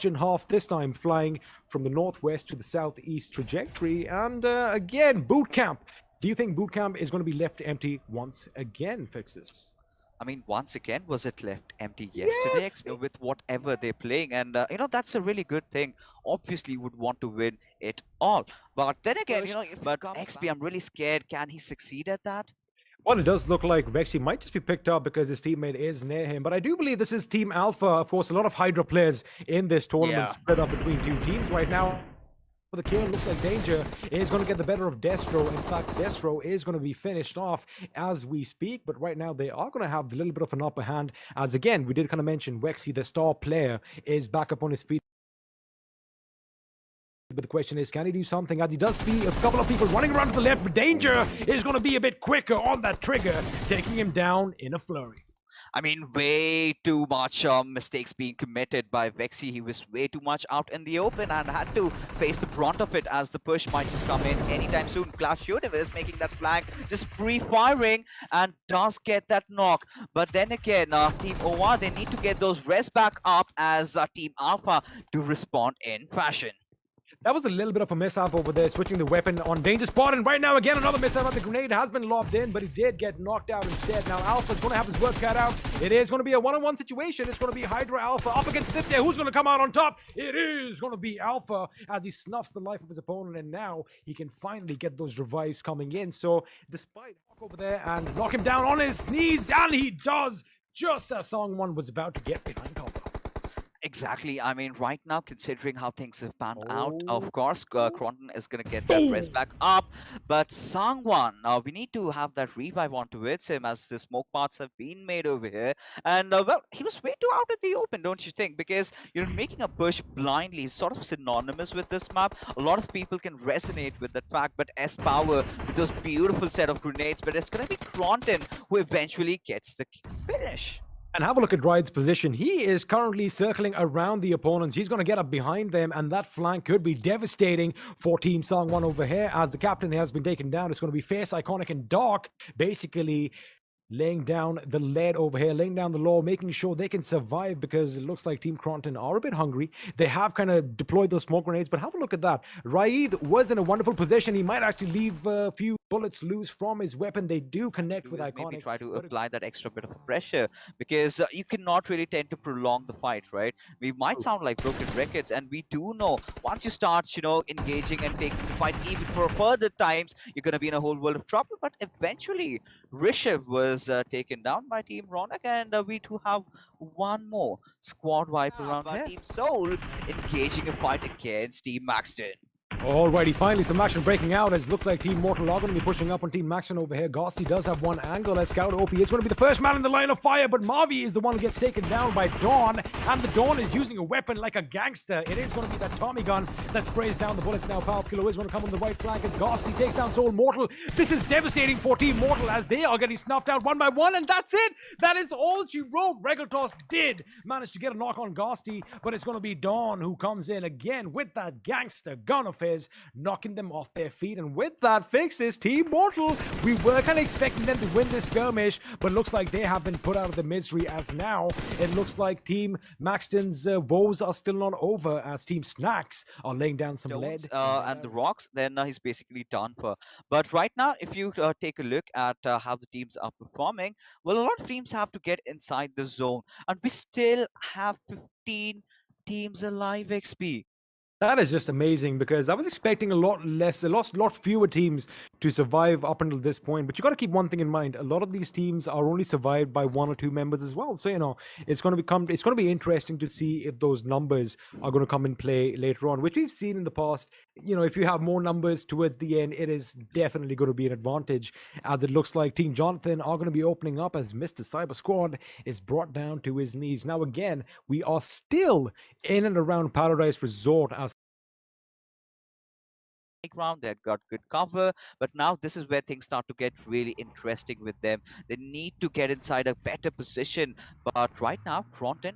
and half this time, flying from the northwest to the southeast trajectory. And again, boot camp. Do you think boot camp is going to be left empty once again, Fixes? I mean, once again, was it left empty yesterday Yes. with whatever they're playing? And, that's a really good thing. Obviously, would want to win it all. But then again, if but XP, I'm really scared. Can he succeed at that? Well, it does look like Vexy might just be picked up because his teammate is near him. But I do believe this is Team Alpha. Of course, a lot of Hydra players in this tournament Yeah. spread up between two teams right now. For the kill, looks like Danger is going to get the better of Destro. In fact, Destro is going to be finished off as we speak. But right now, they are going to have a little bit of an upper hand. As again, we did kind of mention Vexy, the star player, is back up on his feet. But the question is, can he do something? As he does see a couple of people running around to the left, but Danger is going to be a bit quicker on that trigger, taking him down in a flurry. I mean, way too much mistakes being committed by Vexy. He was way too much out in the open and had to face the brunt of it as the push might just come in anytime soon. Clash Universe making that flank, just pre-firing and does get that knock. But then again, Team OR, they need to get those res back up as Team Alpha to respond in fashion. That was a little bit of a mishap over there, switching the weapon on Danger Spot. And right now, again, another mishap. The grenade has been lobbed in, but he did get knocked out instead. Now, Alpha's going to have his work cut out. It is going to be a one-on-one situation. It's going to be Hydra Alpha up against Thip there. Who's going to come out on top? It is going to be Alpha as he snuffs the life of his opponent. And now he can finally get those revives coming in. So, despite walk over there and knock him down on his knees, and he does, just as Song 1 was about to get behind cover. Exactly. I mean, right now, considering how things have panned out, of course, Kronten is going to get that res back up. But Sangwan, we need to have that revive on towards him as the smoke parts have been made over here. And, well, he was way too out in the open, don't you think? Because you're making a push blindly is sort of synonymous with this map. A lot of people can resonate with that fact, but S-Power with those beautiful set of grenades. But it's going to be Kronten who eventually gets the finish. And have a look at Ride's position. He is currently circling around the opponents. He's going to get up behind them, and that flank could be devastating for Team Song 1 over here as the captain has been taken down. It's going to be Face, Iconic, and Dark basically laying down the lead over here, laying down the law, making sure they can survive because it looks like Team Kronten are a bit hungry. They have kind of deployed those smoke grenades, but have a look at that. Raid was in a wonderful position. He might actually leave a few bullets loose from his weapon. They do connect with Iconic. Maybe try to apply that extra bit of pressure because you cannot really tend to prolong the fight, right? We might sound like broken records, and we do know once you start, engaging and taking the fight even for further times, you're going to be in a whole world of trouble. But eventually, Rishabh was taken down by Team RONAK, and we do have one more squad wipe around here. Team Soul engaging a fight against Team Maxton. Alrighty, finally some action breaking out as it looks like Team MoRtal are going to be pushing up on Team Maxton over here. Ghosty does have one angle as Scout OP is going to be the first man in the line of fire, but Mavi is the one who gets taken down by Dawn, and the Dawn is using a weapon like a gangster. It is going to be that Tommy gun that sprays down the bullets now. Power Killer is going to come on the right flank as Ghosty takes down Soul MoRtal. This is devastating for Team MoRtal as they are getting snuffed out one by one, and that's it. That is all she wrote. Regaltos did manage to get a knock on Ghosty, but it's going to be Dawn who comes in again with that gangster gun of his, knocking them off their feet. And with that, Fixes Team MoRtal. We were kind of expecting them to win this skirmish, but looks like they have been put out of the misery as now it looks like Team Maxton's woes are still not over as Team Snax are laying down some lead. And the rocks, then he's basically done for. But right now, if you take a look at how the teams are performing, well, a lot of teams have to get inside the zone, and we still have 15 teams alive, XP. That is just amazing because I was expecting a lot fewer teams to survive up until this point. But you got to keep one thing in mind: a lot of these teams are only survived by one or two members as well. So it's going to be interesting to see if those numbers are going to come in play later on, which we've seen in the past. If you have more numbers towards the end, it is definitely going to be an advantage. As it looks like Team Jonathan are going to be opening up as Mr. Cyber Squad is brought down to his knees. Now again, we are still in and around Paradise Resort as Ground, they've got good cover, but now this is where things start to get really interesting with them. They need to get inside a better position, but right now Kronten,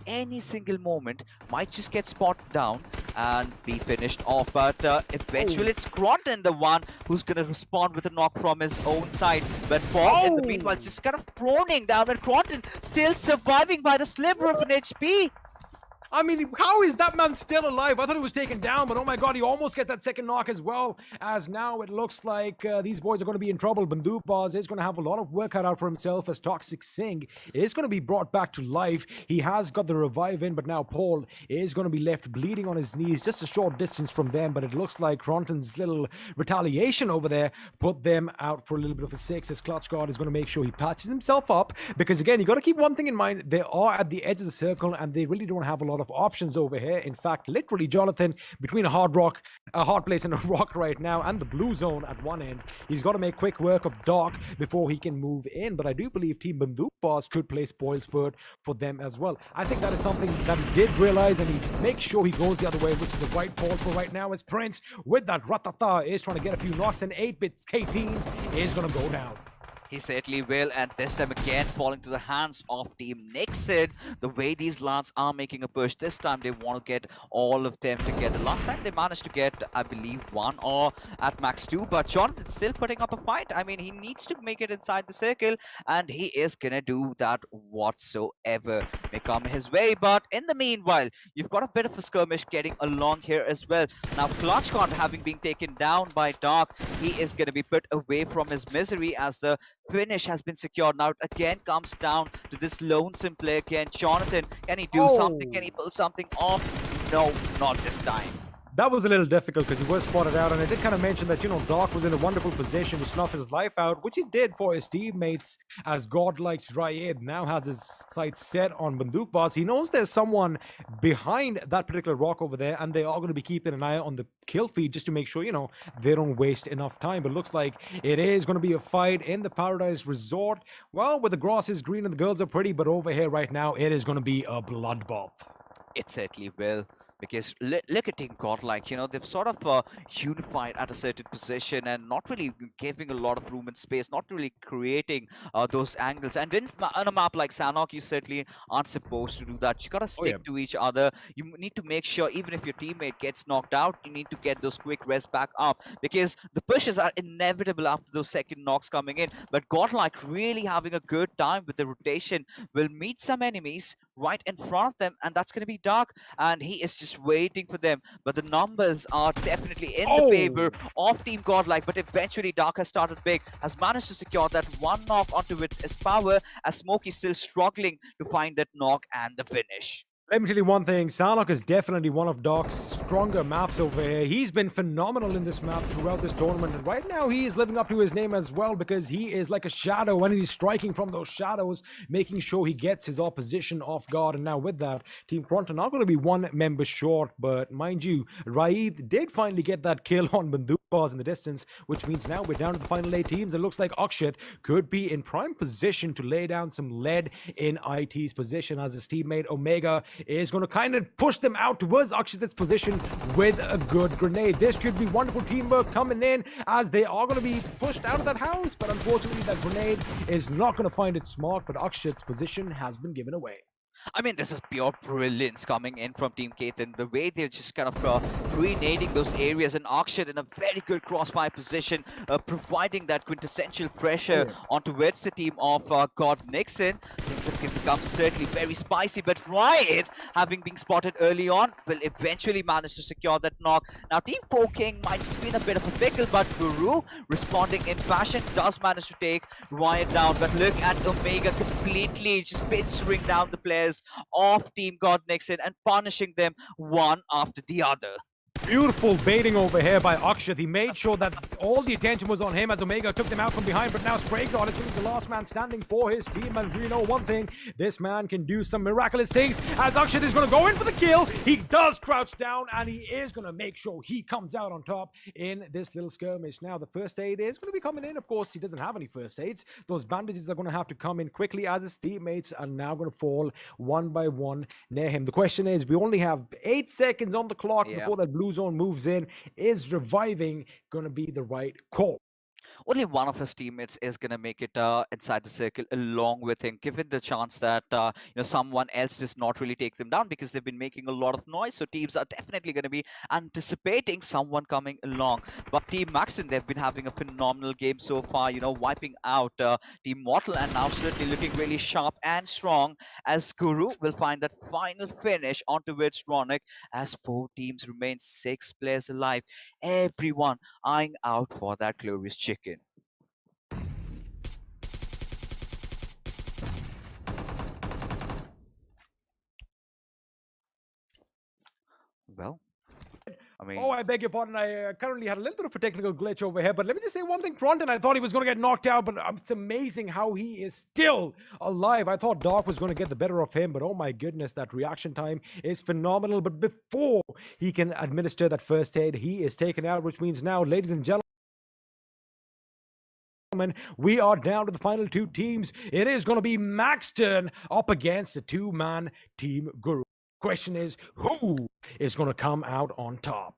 any single moment might just get spotted down and be finished off. But eventually it's Kronten the one who's going to respond with a knock from his own side. But Paul in the meanwhile just kind of proning down, and Kronten still surviving by the sliver of an HP. I mean, how is that man still alive? I thought he was taken down, but oh my god, he almost gets that second knock as well. As now it looks like these boys are going to be in trouble. Bandupaz is going to have a lot of work cut out for himself as Toxic Singh is going to be brought back to life. He has got the revive in, but now Paul is going to be left bleeding on his knees just a short distance from them. But it looks like Kronten's little retaliation over there put them out for a little bit of a 6 as Clutch God is going to make sure he patches himself up. Because again, you got to keep one thing in mind. They are at the edge of the circle and they really don't have a lot of options over here. In fact, literally, Jonathan, between a hard place and a rock right now, and the blue zone at one end, he's got to make quick work of Dark before he can move in. But I do believe Team Banduk Boss could play Spoil Spurt for them as well. I think that is something that he did realize, and he makes sure he goes the other way, which is the right call for right now. As Prince, with that Ratata, is trying to get a few knocks, and 8-bit K-Team is going to go down. He certainly will, and this time again falling to the hands of Team Nixon. The way these lads are making a push, this time they want to get all of them together. Last time they managed to get, I believe, 1 or at max 2, but Jonathan's still putting up a fight. I mean, he needs to make it inside the circle, and he is gonna do that whatsoever may come his way. But in the meanwhile, you've got a bit of a skirmish getting along here as well. Now, ClutchCon having been taken down by Dark, he is gonna be put away from his misery as the finish has been secured. Now it again comes down to this lonesome play again. Jonathan, can he do something? Can he pull something off? No, not this time. That was a little difficult because he was spotted out, and I did kind of mention that, you know, Doc was in a wonderful position to snuff his life out, which he did for his teammates, as Godlike's Raid now has his sights set on Banduk Boss. He knows there's someone behind that particular rock over there, and they are going to be keeping an eye on the kill feed just to make sure, you know, they don't waste enough time. But it looks like it is going to be a fight in the Paradise Resort. Well, where the grass is green and the girls are pretty, but over here right now, it is going to be a bloodbath. It certainly will. Because look at Team Godlike, you know, they've sort of unified at a certain position and not really giving a lot of room and space, not really creating those angles. And on a map like Sanhok, you certainly aren't supposed to do that. You gotta stick to each other. You need to make sure, even if your teammate gets knocked out, you need to get those quick rests back up, because the pushes are inevitable after those second knocks coming in. But Godlike really having a good time with the rotation, will meet some enemies right in front of them, and that's going to be Dark, and he is just waiting for them. But the numbers are definitely in the favor of Team Godlike. But eventually Dark has started big, has managed to secure that one knock onto its power, as Smokey still struggling to find that knock and the finish. Let me tell you one thing, Sanhok is definitely one of Doc's stronger maps over here. He's been phenomenal in this map throughout this tournament, and right now he is living up to his name as well, because he is like a shadow and he's striking from those shadows, making sure he gets his opposition off guard. And now with that, Team Kronten are going to be one member short, but mind you, Raid did finally get that kill on Banduk Boss in the distance, which means now we're down to the final 8 teams. It looks like Akshat could be in prime position to lay down some lead in IT's position, as his teammate Omega is going to kind of push them out towards Akshat's position with a good grenade. This could be wonderful teamwork coming in, as they are going to be pushed out of that house, but unfortunately that grenade is not going to find its mark, but Akshat's position has been given away. I mean, this is pure brilliance coming in from Team Ketan. The way they're just kind of grenading those areas, and Akshat in a very good crossfire position, providing that quintessential pressure onto the team of God Nixon. Things have become certainly very spicy, but Riot, having been spotted early on, will eventually manage to secure that knock. Now, Team 4king might just be in a bit of a pickle, but Guru, responding in fashion, does manage to take Riot down. But look at Omega completely just pincering down the players of Team God Nixon and punishing them one after the other. Beautiful baiting over here by Akshat. He made sure that all the attention was on him as Omega took them out from behind, but now Spraygod is really the last man standing for his team, and we know one thing, this man can do some miraculous things, as Akshat is going to go in for the kill. He does crouch down, and he is going to make sure he comes out on top in this little skirmish. Now, the first aid is going to be coming in. Of course, he doesn't have any first aids. Those bandages are going to have to come in quickly, as his teammates are now going to fall one by one near him. The question is, we only have 8 seconds on the clock before that blue zone moves in. Is reviving going to be the right call? only one of his teammates is going to make it inside the circle along with him, given the chance that someone else does not really take them down because they've been making a lot of noise. So teams are definitely going to be anticipating someone coming along. But Team Maxton, they've been having a phenomenal game so far, wiping out Team MoRtal, and now certainly looking really sharp and strong as Guru will find that final finish onto which RONAK, as four teams remain, six players alive, everyone eyeing out for that glorious chicken. Well, I Oh, mean, I beg your pardon. I currently had a little bit of a technical glitch over here, but let me just say one thing. Kronten, I thought he was going to get knocked out, but it's amazing how he is still alive. I thought Doc was going to get the better of him, but oh my goodness, that reaction time is phenomenal. But before he can administer that first aid, he is taken out, which means now, ladies and gentlemen, we are down to the final two teams. It is going to be Maxton up against a two-man Team Guru. Question is, who is going to come out on top?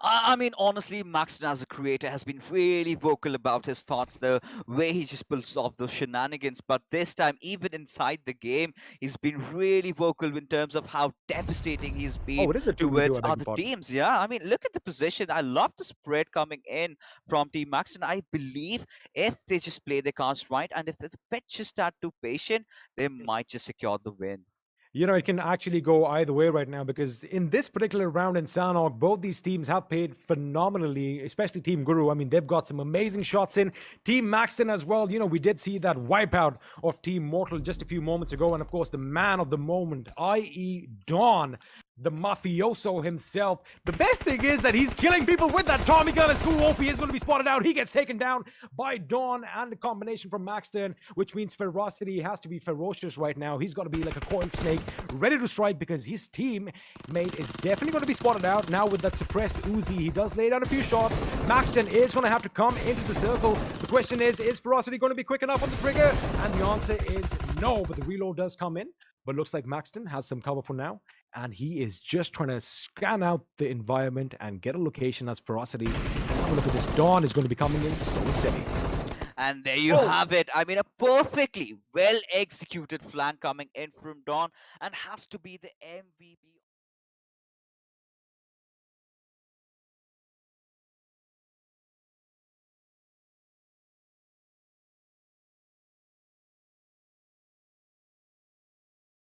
I mean, honestly, Maxton as a creator has been really vocal about his thoughts, the way he just pulls off those shenanigans. But this time, even inside the game, he's been really vocal in terms of how devastating he's Oh, been it is a 2v2, towards I beg your other pardon. teams. Yeah, I mean, look at the position. I love the spread coming in from Team Maxton. I believe if they just play their cards right and if the pitch just start too patient, they might just secure the win. It can actually go either way right now because in this particular round in Sanok, both these teams have played phenomenally, especially Team Guru. I mean, they've got some amazing shots in. Team Maxton as well. We did see that wipeout of Team MoRtal just a few moments ago. And of course, the man of the moment, i.e. Dawn, the mafioso himself. The best thing is that he's killing people with that Tommy gun. It's cool. OP is going to be spotted out. He gets taken down by Dawn and the combination from Maxton, which means ferocity has to be ferocious right now. He's got to be like a coiled snake, ready to strike because his teammate is definitely going to be spotted out. Now with that suppressed Uzi, he does lay down a few shots. Maxton is going to have to come into the circle. The question is ferocity going to be quick enough on the trigger? And the answer is no, but the reload does come in. But looks like Maxton has some cover for now, and he is just trying to scan out the environment and get a location as ferocity. Let's have a look at this. Dawn is going to be coming in slow and steady. And there you have it. I mean, a perfectly well executed flank coming in from Dawn, and has to be the MVP